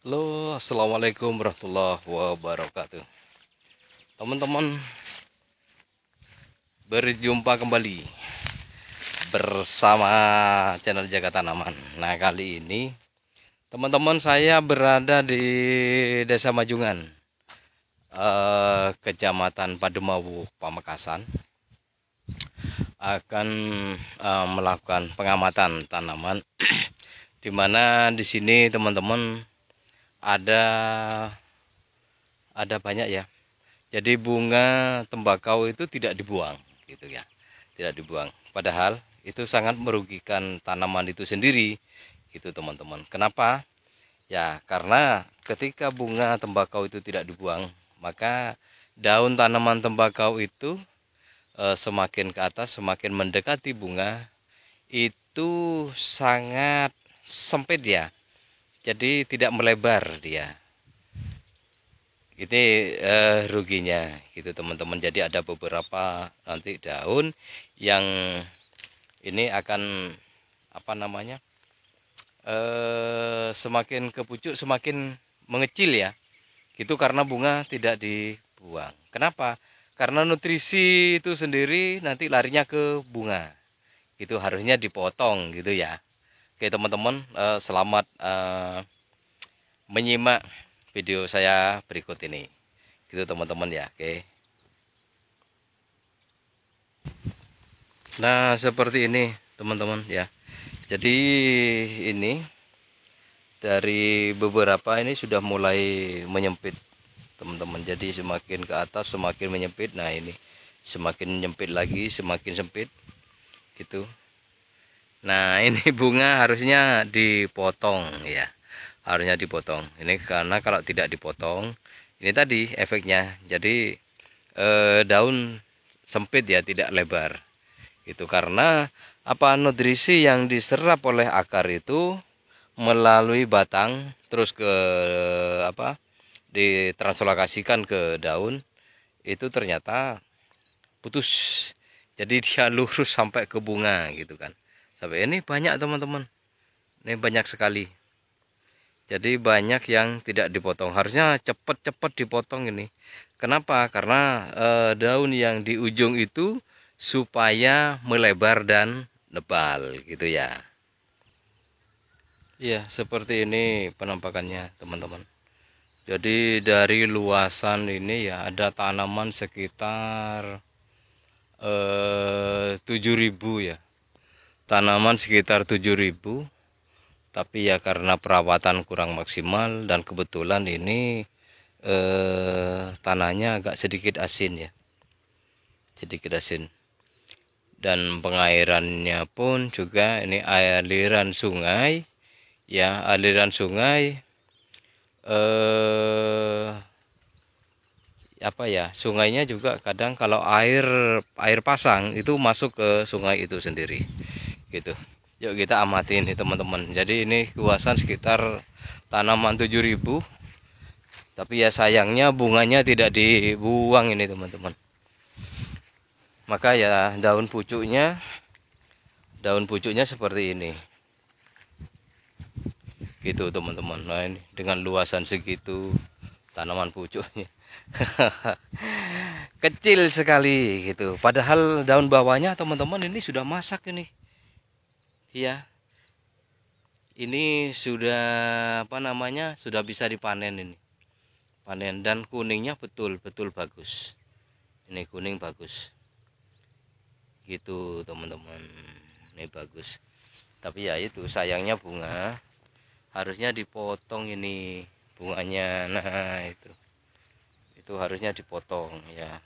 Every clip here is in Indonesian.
Halo, assalamualaikum warahmatullahi wabarakatuh. Teman-teman, berjumpa kembali bersama channel Jaga Tanaman. Nah, kali ini teman-teman saya berada di Desa Majungan, Kecamatan Pademawu, Pamekasan, akan melakukan pengamatan tanaman. Di mana di sini teman-teman ada banyak ya. Jadi bunga tembakau itu tidak dibuang gitu ya. Tidak dibuang. Padahal itu sangat merugikan tanaman itu sendiri gitu teman-teman. Kenapa? Ya, karena ketika bunga tembakau itu tidak dibuang, maka daun tanaman tembakau itu semakin ke atas, semakin mendekati bunga, itu sangat sempit ya. Jadi tidak melebar dia. Ini ruginya gitu teman-teman. Jadi ada beberapa nanti daun yang ini akan apa namanya semakin ke pucuk semakin mengecil ya gitu karena bunga tidak dibuang. Kenapa? Karena nutrisi itu sendiri nanti larinya ke bunga, itu harusnya dipotong gitu ya. Oke teman-teman, selamat menyimak video saya berikut ini gitu teman-teman ya. Oke, nah seperti ini teman-teman ya. Jadi ini dari beberapa ini sudah mulai menyempit teman-teman. Jadi semakin ke atas semakin menyempit. Nah ini semakin menyempit lagi, semakin sempit gitu. Nah ini bunga harusnya dipotong ya, harusnya dipotong ini, karena kalau tidak dipotong ini tadi efeknya jadi daun sempit ya, tidak lebar itu karena apa, nutrisi yang diserap oleh akar itu melalui batang terus ke apa, ditranslokasikan ke daun, itu ternyata putus. Jadi dia lurus sampai ke bunga gitu kan. Sampai ini banyak teman-teman. Ini banyak sekali. Jadi banyak yang tidak dipotong. Harusnya cepat-cepat dipotong ini. Kenapa? Karena daun yang di ujung itu supaya melebar dan nebal gitu ya. Iya, seperti ini penampakannya teman-teman. Jadi dari luasan ini ya ada tanaman sekitar 7.000 ya. Tanaman sekitar 7.000. Tapi ya karena perawatan kurang maksimal dan kebetulan ini tanahnya agak sedikit asin ya. Sedikit asin. Dan pengairannya pun juga ini aliran sungai ya, aliran sungai apa ya, sungainya juga kadang kalau air pasang itu masuk ke sungai itu sendiri gitu. Yuk kita amati ini teman-teman. Jadi ini luasan sekitar tanaman 7.000, tapi ya sayangnya bunganya tidak dibuang ini teman-teman. Maka ya daun pucuknya seperti ini gitu teman-teman. Nah ini dengan luasan segitu tanaman pucuknya kecil sekali gitu. Padahal daun bawahnya teman-teman ini sudah masak ini ya. Ini sudah apa namanya, sudah bisa dipanen ini, panen, dan kuningnya betul-betul bagus. Ini kuning bagus gitu teman-teman, ini bagus. Tapi ya itu sayangnya bunga harusnya dipotong ini bunganya. Nah itu harusnya dipotong ya.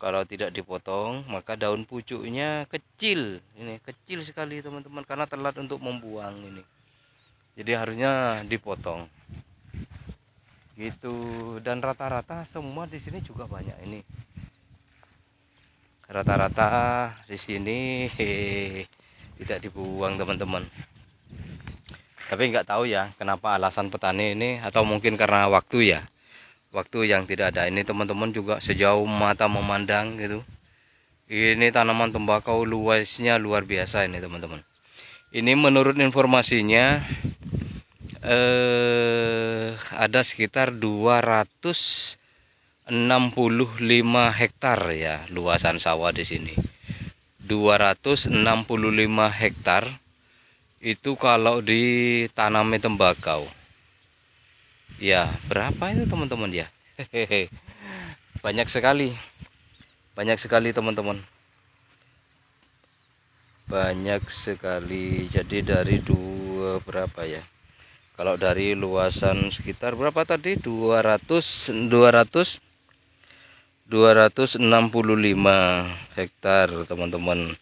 Kalau tidak dipotong maka daun pucuknya kecil, ini kecil sekali teman-teman, karena telat untuk membuang ini. Jadi harusnya dipotong gitu. Dan rata-rata semua di sini juga banyak ini. Rata-rata di sini tidak dibuang teman-teman. Tapi nggak tahu ya kenapa alasan petani ini, atau mungkin karena waktu ya, waktu yang tidak ada. Ini teman-teman juga sejauh mata memandang gitu. Ini tanaman tembakau luasnya luar biasa ini teman-teman. Ini menurut informasinya ada sekitar 265 hektar ya luasan sawah di sini. 265 hektar itu kalau ditanami tembakau. Ya, berapa itu teman-teman ya? Hehehe. Banyak sekali. Banyak sekali teman-teman. Banyak sekali. Jadi dari berapa ya? Kalau dari luasan sekitar berapa tadi? 265 hektar teman-teman.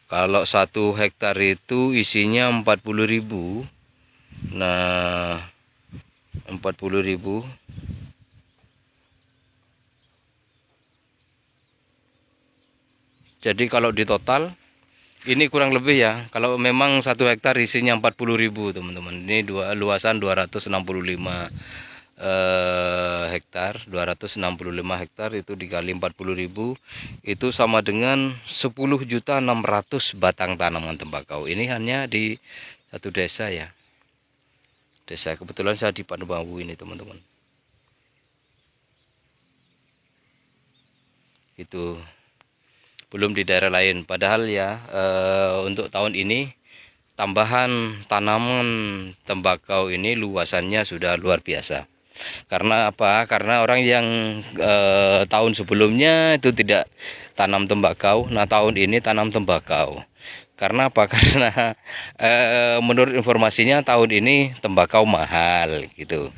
Kalau 1 hektar itu isinya 40.000. Nah, 40.000. Jadi kalau di total ini kurang lebih ya, kalau memang 1 hektar isinya 40.000 teman-teman. Ini luasan 265 hektar. 265 hektar itu dikali 40.000 itu sama dengan 10.600.000 batang tanaman tembakau. Ini hanya di satu desa ya. Desa kebetulan saya di Panubambu ini teman-teman. Itu belum di daerah lain. Padahal ya untuk tahun ini tambahan tanaman tembakau ini luasannya sudah luar biasa. Karena apa? Karena orang yang tahun sebelumnya itu tidak tanam tembakau, nah tahun ini tanam tembakau. Karena apa? Karena menurut informasinya tahun ini tembakau mahal gitu.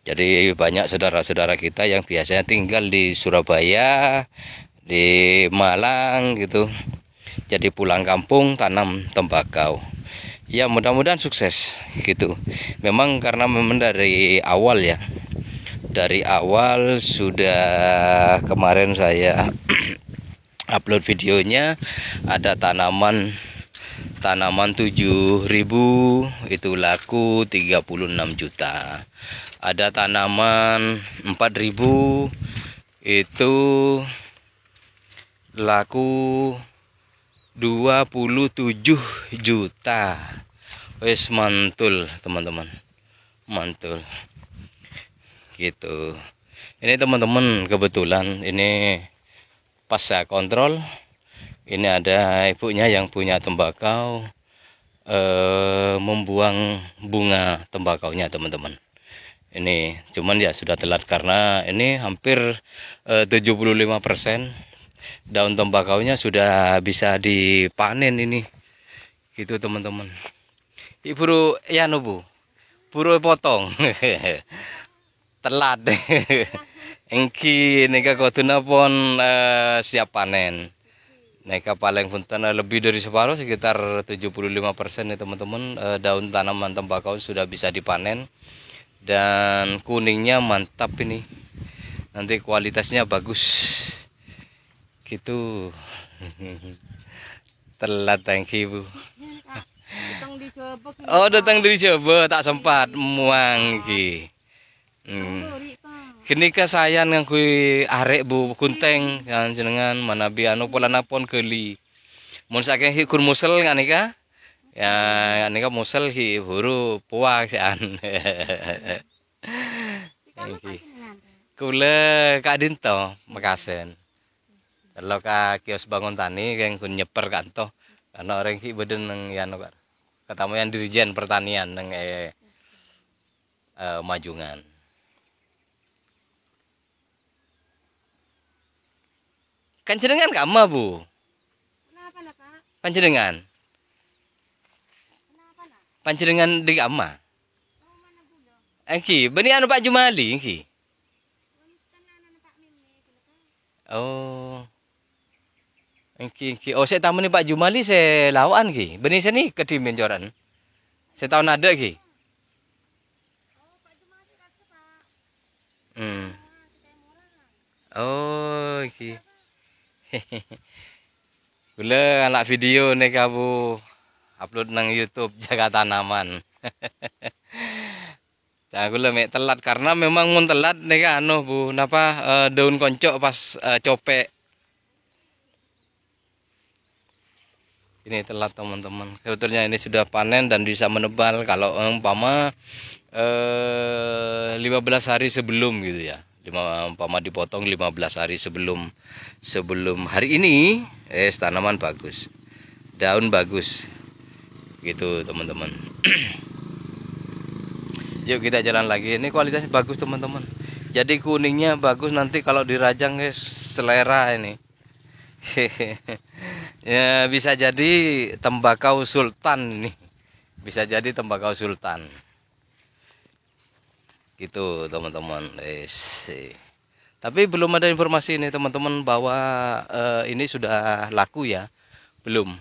Jadi banyak saudara-saudara kita yang biasanya tinggal di Surabaya, di Malang gitu, jadi pulang kampung tanam tembakau. Ya mudah-mudahan sukses gitu. Memang karena dari awal ya, dari awal sudah kemarin saya upload videonya, ada tanaman 7.000 itu laku 36 juta. Ada tanaman 4.000 itu laku 27 juta. Wes mantul teman-teman, mantul gitu. Ini teman-teman kebetulan ini pas saya kontrol, ini ada ibunya yang punya tembakau membuang bunga tembakaunya teman-teman. Ini cuman ya sudah telat karena ini hampir 75% daun tembakaunya sudah bisa dipanen ini gitu teman-teman. Ibu ya Bu, buru potong telat engki nika koduna pun siap panen. Nika paling punten lebih dari separuh, sekitar 75% ya teman-teman, daun tanaman tembakau sudah bisa dipanen. Dan kuningnya mantap ini, nanti kualitasnya bagus gitu. Telat thank you Bu. Oh datang dari Jawa tak sempat muang ki. Kini ka sayan ngangkui arek Bu kunteng kan jenengan manabi anu pola napon geli. Mun saking hikur musel kan nika. Ya nika musel hi buru puak sian. Iki. Kula Kak Dinto Mekasen. Kalau ka kios bangun tani keng kun nyeper kanto. Karena orang ki beden nang ya Kak. Ketemu yang Dirjen Pertanian nang Majungan. Kan jenengan kama Bu. Kenapa nak Pak? Panjenengan. Kenapa nak? Panjenengan di kama. Oh mana dulu? Engki, beni anu Pak Jumali engki. Kan anak Pak Mimi kenapa? Oh. Engki. Oh, saya tamu nih Pak Jumali saya lawan ki. Beni sini ke di menjoran. Saya tahu nada ki. Oh Pak Jumadi kata Pak. Hmm. Kita murah. Oh, ki. Gula anak video nih kamu upload nang YouTube jaga tanaman. Aku mek telat karena memang mun telat nih anu Bu, napa daun koncok pas copek. Ini telat teman-teman. Sebetulnya ini sudah panen dan bisa menebal kalau umpama 15 hari sebelum gitu ya. Umpama dipotong 15 hari sebelum hari ini, tanaman bagus. Daun bagus. Gitu teman-teman. Yuk kita jalan lagi. Ini kualitasnya bagus teman-teman. Jadi kuningnya bagus, nanti kalau dirajang selera ini. Ya, bisa jadi tembakau sultan ini. Bisa jadi tembakau sultan. Gitu teman-teman. Tapi belum ada informasi ini teman-teman bahwa ini sudah laku ya. Belum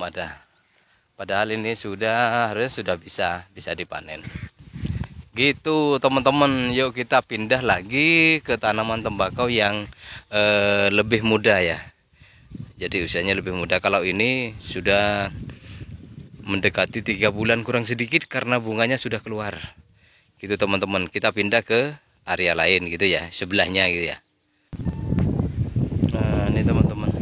ada. Padahal ini harusnya sudah bisa dipanen. Gitu teman-teman, yuk kita pindah lagi ke tanaman tembakau yang lebih muda ya. Jadi usianya lebih muda. Kalau ini sudah mendekati 3 bulan kurang sedikit karena bunganya sudah keluar. Gitu teman-teman, kita pindah ke area lain gitu ya, sebelahnya gitu ya. Nah ini teman-teman.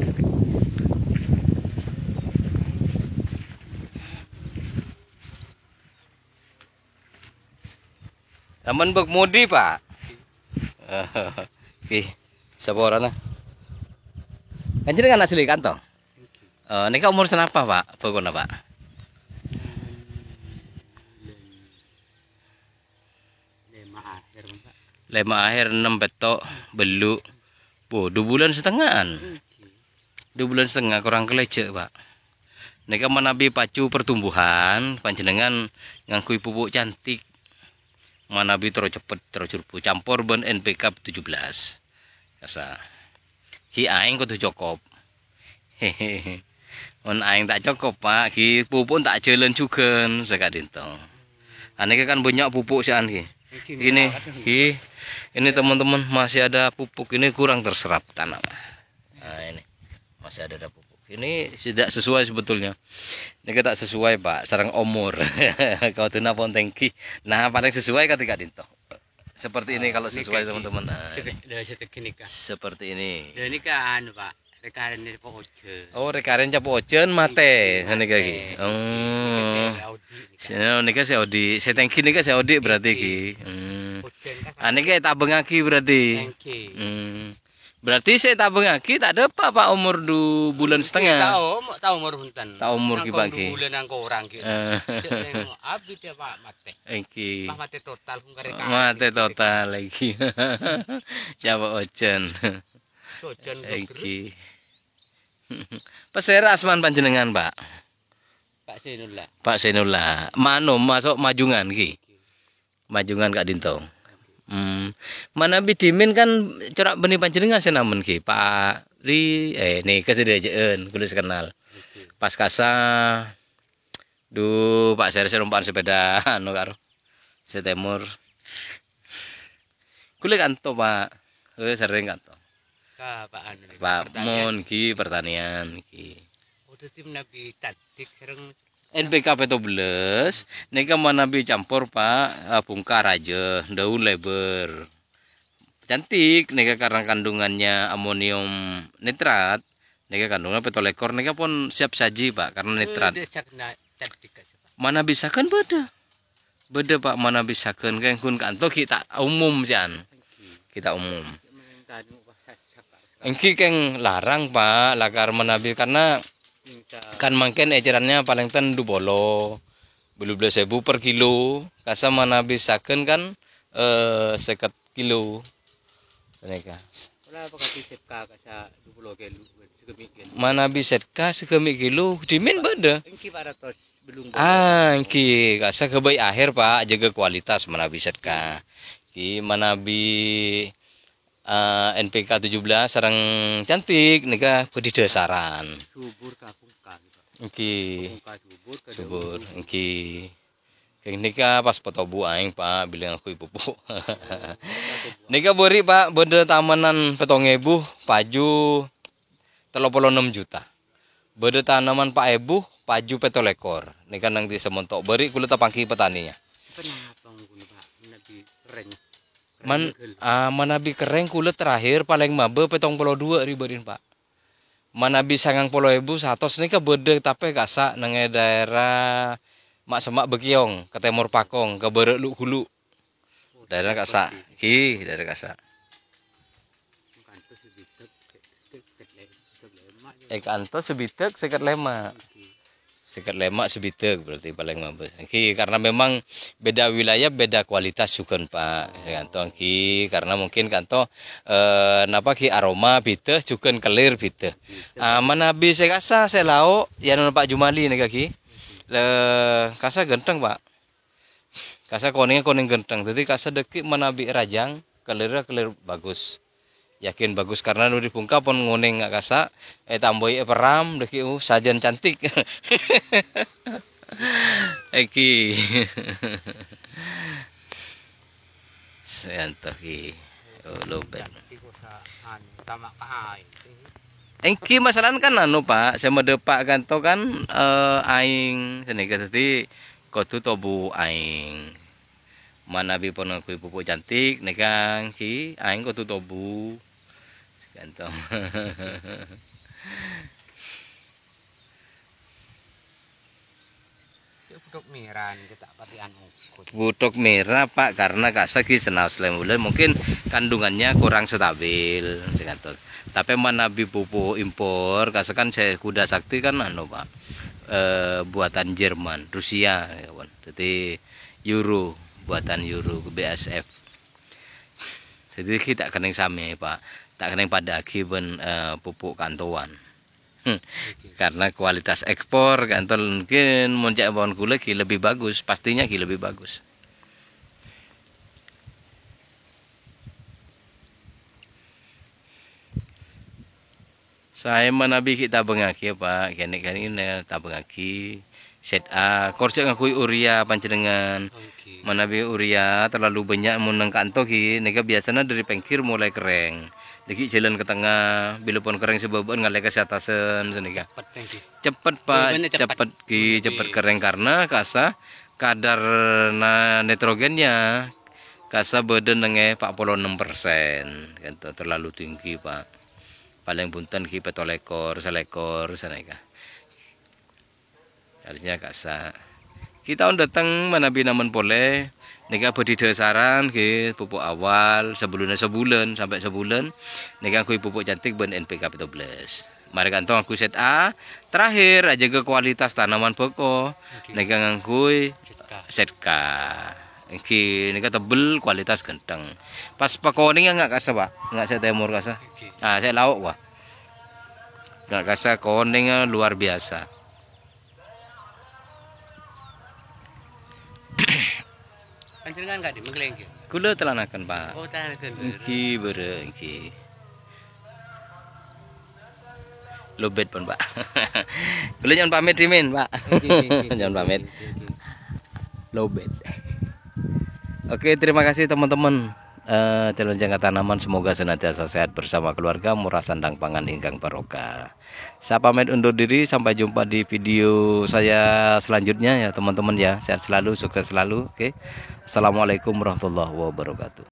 Taman Bekmudi Pak. Oke, siapa orangnya? Kanjeng anak asli kantong. Ini umur senapa Pak? Pokoknya Pak. 5 akhir 6 betok beluk. 2 bulan setengahan. 2 bulan setengah kurang kelecek Pak. Nika manabi pacu pertumbuhan, panjenengan ngangkui pupuk cantik. Manabi terus cepet terus jurpu campur ben NPK 17. Kasa. Ki aing kudu cukup. Hehehe. On aing tak cukup Pak, ki pupuk tak jalan juga sekadinto. Aneh kan banyak pupuk sian ki. Ini teman-teman masih ada pupuk ini kurang terserap tanam. Nah ini masih ada pupuk. Ini tidak sesuai sebetulnya. Ini tak sesuai Pak, sarang umur. Kau tuna pontengki. Nah paling sesuai ketika dinto. Seperti ini kalau sesuai teman-teman. Nah, seperti ini. Ini kan Pak, rekaren dari Pak Oce. Oh rekaren cap ojen mate. Ini kaki. Ini kan saya Odi. Saya tengki ini kan saya Odi berarti ki. Ini kayak tabung aki berarti. Berarti saya tabung aki tak ada Pak umur 2 bulan setengah. Tahu umur huntan. Tahu umur ki Pak ki. 2 bulan angko orang ki. Abi dia Pak mate. Iki. Mate total Mate total lagi. Siapa ojen. Iki. Pesera asman panjenengan Pak. Pak Senula. Mano masuk majungan ki. Majungan Kak Dinto. Mana bidimin kan corak benih panjenengan senamen ki Pak Ri nih kesedajaan kudu kenal. Pas kasa Pak Seri rumpan sepeda anu karo setemur. Kulit kanto Pak. Sering kanto. Pak Mun ki pertanian ki. Udah tim nabi tatik sereng NPK 17 nika manabi campur Pak bungkar aja daun lebar cantik nika karena kandungannya amonium nitrat nika kandungan petolekor nika pun siap saji Pak karena nitrat mana bisa kan beda Pak mana bisa kan kun kanto kita umum sian kita umum engki keng larang Pak lakar manabi karena kan mungkin ejarannya paling ten 12.000 per kilo kasa mana bisakan kan 50 kilo mereka mana bisa sekemi kilo dimin beda engki kasa kebaik akhir Pak jaga kualitas mana bisa ki mana bi NPK 17 sarang cantik nika di dasaran. subur kapungka Iki. Subur. Iki. Nika pas foto bu aing Pak bilang aku pupuk. Nika beri Pak beda tamanan 7.000 paju 36 juta. Beda tanaman Pak Ebu paju petolekor. Nika nang di semontok beri kula tapangki petaninya. Kenapa ngune Pak nabi keren. Manabi keren kulit terakhir paling mabe 72 riberin Pak. Manabi 90.000 satos nika bede tapi kasak nang daerah Mak Semak Bekiong, ke Timur Pakong, ke Berek Luk Hulu. Daerah kasak, daerah kasak. Kanto sebitek sekat lemak. Sekat lemak sebitek berarti paling mabes. Karena memang beda wilayah beda kualitas sukan Pak. Kanto karena mungkin kanto napa aroma bite sukan kelir bite. Mana bisa kasa saya lauk ya Pak Jumali nih kaki. Kasa genteng Pak. Kasa kuning genteng. Jadi kasa dekik manabi rajang kelir bagus. Yakin bagus karena nu dipungkap pun nguning nggak kasak tambahi peram deki sajian cantik. Eki santai lobet engki masalahan kan anu Pak sama depak kanto kan aing senika tadi kotu tobu aing mana bi pon aku pupuk cantik nekang ki aing kotu tobu kantong. Putuk merah kita pati anu. Putuk merah Pak karena kasa ki senaus lemule mungkin kandungannya kurang stabil sekantor. Tapi mana bi pupuk impor kasa kan saya kuda sakti kan anu Pak. Buatan Jerman, Rusia kawan. Jadi Euro buatan Euro BASF. Jadi kita kening sami Pak. Tak kena pada akibat pupuk kantoan. Karena kualitas ekspor kantol mungkin muncak bawang gula lebih bagus, pastinya lebih bagus. Saya menabi kita bengaki Pak, kene ini tak bengaki. Set A, korcek ngakui uria pancenengan. Menabi uria terlalu banyak menang kanto ki, nega biasanya dari pengkir mulai kering. Diki jalan ke tengah, bila pun kering sebabon ngalih ke atasan senika. Cepet Pak, cepet kering karena kasa kadar nitrogennya kasa badan nenge 46%, gitu terlalu tinggi Pak. Paling punten ki petolekor, selekor senika. Harusnya kasa. Kita datang menabi namun boleh. Nika bodi dasaran ke pupuk awal sebulan sampai sebulan. Nika kui pupuk cantik ben NPK 12. Mari kantong aku set A. Terakhir aja ke kualitas tanaman pokok. Nika ngangkui set K. Nika tebel kualitas genteng. Pas pakoning nggak kasa Pak, nggak saya temur kasa. Saya lauk Pak. Nggak kasa koningnya luar biasa. Panjenengan enggak dimenglengke. Kula telanakan Pak. Oh, telanakan. Engki bere engki. Lobet pun Pak. Kula jangan pamit dimin Pak. Jangan pamit. Lobet. Oke, terima kasih teman-teman. Calon jangka tanaman semoga senantiasa sehat bersama keluarga murah sandang pangan ingkang barokah. Saya pamit undur diri, sampai jumpa di video saya selanjutnya ya teman-teman ya. Sehat selalu, sukses selalu. Oke. Assalamualaikum warahmatullahi wabarakatuh.